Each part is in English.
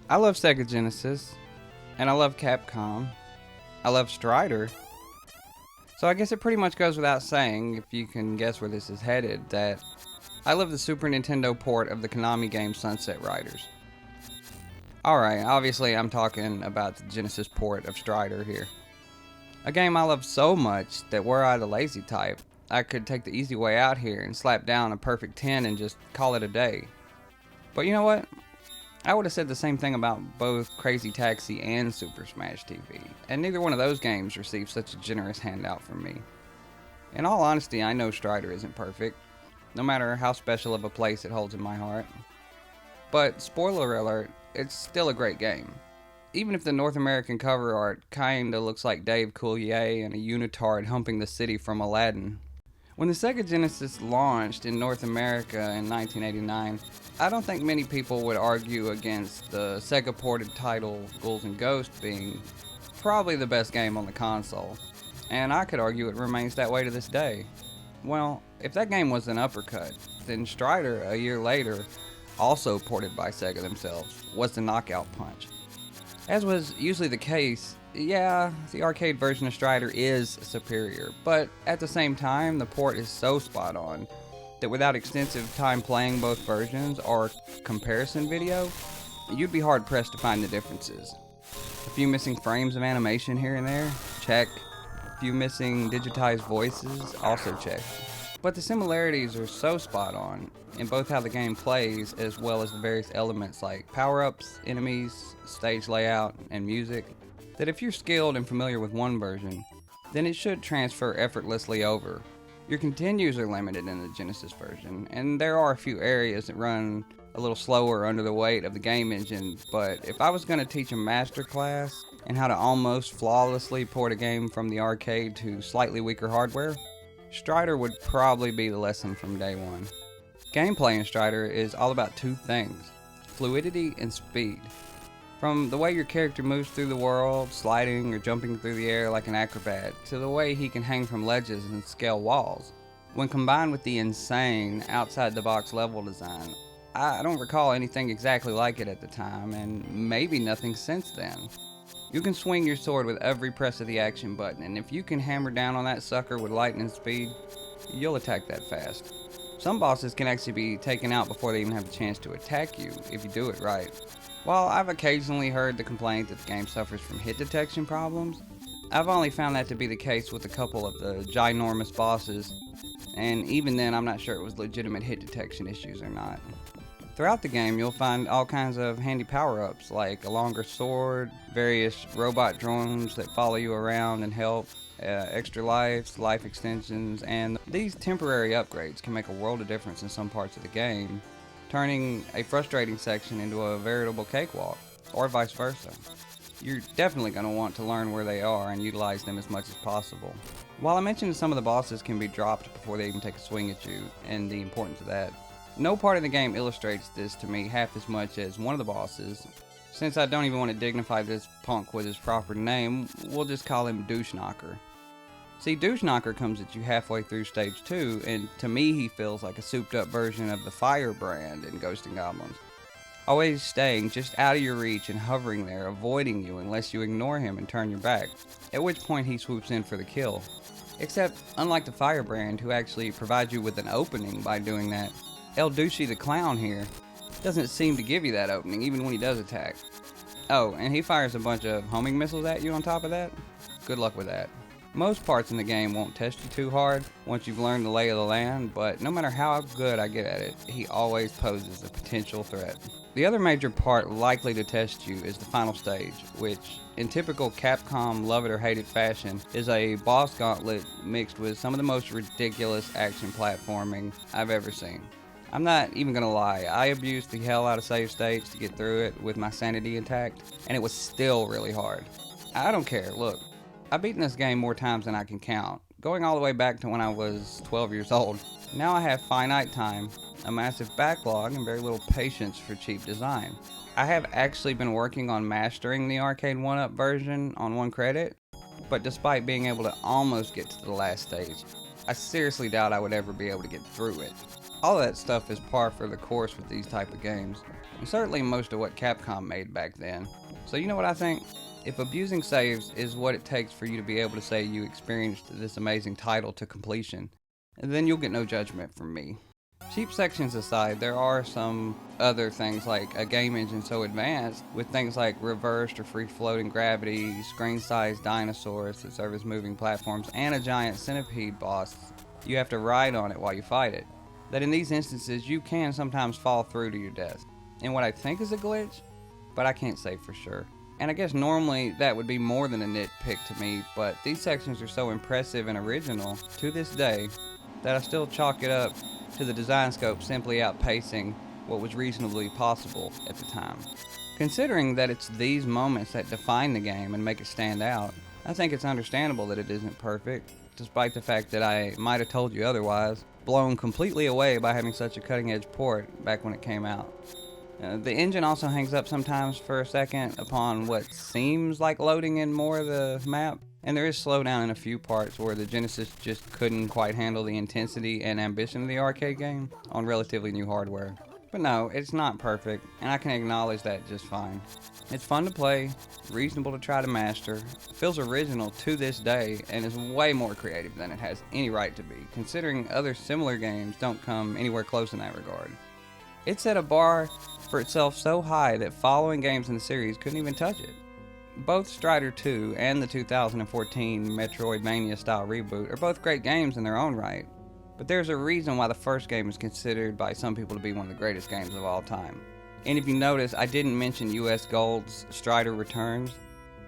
I love Sega Genesis, and I love Capcom. I love Strider. So I guess it pretty much goes without saying, if you can guess where this is headed, that I love the Super Nintendo port of the Konami game Sunset Riders. Alright, obviously I'm talking about the Genesis port of Strider here. A game I love so much that were I the lazy type, I could take the easy way out here and slap down a perfect 10 and just call it a day. But you know what? I would have said the same thing about both Crazy Taxi and Super Smash TV, and neither one of those games received such a generous handout from me. In all honesty, I know Strider isn't perfect, no matter how special of a place it holds in my heart. But, spoiler alert, it's still a great game. Even if the North American cover art kinda looks like Dave Coulier and a unitard humping the city from Aladdin. When the Sega Genesis launched in North America in 1989, I don't think many people would argue against the Sega ported title Ghouls and Ghosts being probably the best game on the console, and I could argue it remains that way to this day. Well, if that game was an uppercut, then Strider, a year later, also ported by Sega themselves, was the knockout punch. As was usually the case, yeah, the arcade version of Strider is superior, but at the same time, the port is so spot on that without extensive time playing both versions or comparison video, you'd be hard pressed to find the differences. A few missing frames of animation here and there, check. A few missing digitized voices, also check. But the similarities are so spot on in both how the game plays as well as the various elements like power-ups, enemies, stage layout, and music, that if you're skilled and familiar with one version, then it should transfer effortlessly over. Your continues are limited in the Genesis version, and there are a few areas that run a little slower under the weight of the game engine, but if I was going to teach a masterclass in how to almost flawlessly port a game from the arcade to slightly weaker hardware, Strider would probably be the lesson from day one. Gameplay in Strider is all about two things: fluidity and speed. From the way your character moves through the world, sliding or jumping through the air like an acrobat, to the way he can hang from ledges and scale walls. When combined with the insane, outside-the-box level design, I don't recall anything exactly like it at the time, and maybe nothing since then. You can swing your sword with every press of the action button, and if you can hammer down on that sucker with lightning speed, you'll attack that fast. Some bosses can actually be taken out before they even have the chance to attack you, if you do it right. While I've occasionally heard the complaint that the game suffers from hit detection problems, I've only found that to be the case with a couple of the ginormous bosses, and even then I'm not sure it was legitimate hit detection issues or not. Throughout the game you'll find all kinds of handy power-ups like a longer sword, various robot drones that follow you around and help, extra lives, life extensions, and these temporary upgrades can make a world of difference in some parts of the game, turning a frustrating section into a veritable cakewalk, or vice versa. You're definitely going to want to learn where they are and utilize them as much as possible. While I mentioned some of the bosses can be dropped before they even take a swing at you, and the importance of that, no part of the game illustrates this to me half as much as one of the bosses. Since I don't even want to dignify this punk with his proper name, we'll just call him Douche Knocker. See, Douche Knocker comes at you halfway through stage 2, and to me he feels like a souped up version of the Firebrand in Ghosts and Goblins. Always staying just out of your reach and hovering there, avoiding you unless you ignore him and turn your back, at which point he swoops in for the kill. Except, unlike the Firebrand, who actually provides you with an opening by doing that, El Douchey the Clown here doesn't seem to give you that opening even when he does attack. Oh, and he fires a bunch of homing missiles at you on top of that? Good luck with that. Most parts in the game won't test you too hard once you've learned the lay of the land, but no matter how good I get at it, he always poses a potential threat. The other major part likely to test you is the final stage, which, in typical Capcom love it or hate it fashion, is a boss gauntlet mixed with some of the most ridiculous action platforming I've ever seen. I'm not even gonna lie, I abused the hell out of save states to get through it with my sanity intact, and it was still really hard. I don't care, look. I've beaten this game more times than I can count, going all the way back to when I was 12 years old. Now I have finite time, a massive backlog, and very little patience for cheap design. I have actually been working on mastering the arcade 1-up version on one credit, but despite being able to almost get to the last stage, I seriously doubt I would ever be able to get through it. All that stuff is par for the course with these type of games, and certainly most of what Capcom made back then. So you know what I think? If abusing saves is what it takes for you to be able to say you experienced this amazing title to completion, then you'll get no judgment from me. Cheap sections aside, there are some other things like a game engine so advanced with things like reversed or free floating gravity, screen sized dinosaurs that serve as moving platforms, and a giant centipede boss you have to ride on it while you fight it, that in these instances you can sometimes fall through to your death in what I think is a glitch, but I can't say for sure. And I guess normally that would be more than a nitpick to me, but these sections are so impressive and original to this day that I still chalk it up to the design scope simply outpacing what was reasonably possible at the time. Considering that it's these moments that define the game and make it stand out, I think it's understandable that it isn't perfect, despite the fact that I might have told you otherwise, blown completely away by having such a cutting-edge port back when it came out. The engine also hangs up sometimes for a second upon what seems like loading in more of the map, and there is slowdown in a few parts where the Genesis just couldn't quite handle the intensity and ambition of the arcade game on relatively new hardware. But no, it's not perfect, and I can acknowledge that just fine. It's fun to play, reasonable to try to master, feels original to this day, and is way more creative than it has any right to be, considering other similar games don't come anywhere close in that regard. It set a bar for itself so high that following games in the series couldn't even touch it. Both Strider 2 and the 2014 Metroidvania-style reboot are both great games in their own right, but there's a reason why the first game is considered by some people to be one of the greatest games of all time. And if you notice, I didn't mention US Gold's Strider Returns,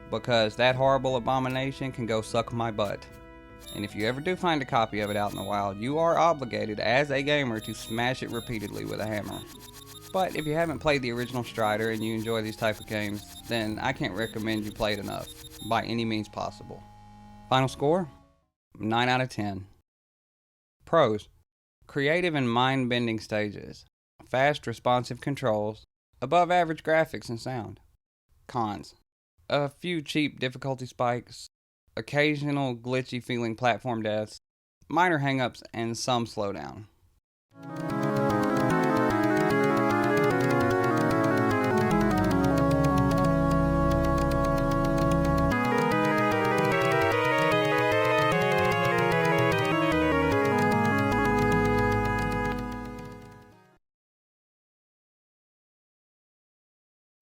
because that horrible abomination can go suck my butt. And if you ever do find a copy of it out in the wild, you are obligated as a gamer to smash it repeatedly with a hammer. But if you haven't played the original Strider and you enjoy these type of games, then I can't recommend you play it enough, by any means possible. Final score? 9 out of 10. Pros: creative and mind-bending stages, fast responsive controls, above average graphics and sound. Cons: a few cheap difficulty spikes, occasional glitchy feeling platform deaths, minor hangups, and some slowdown.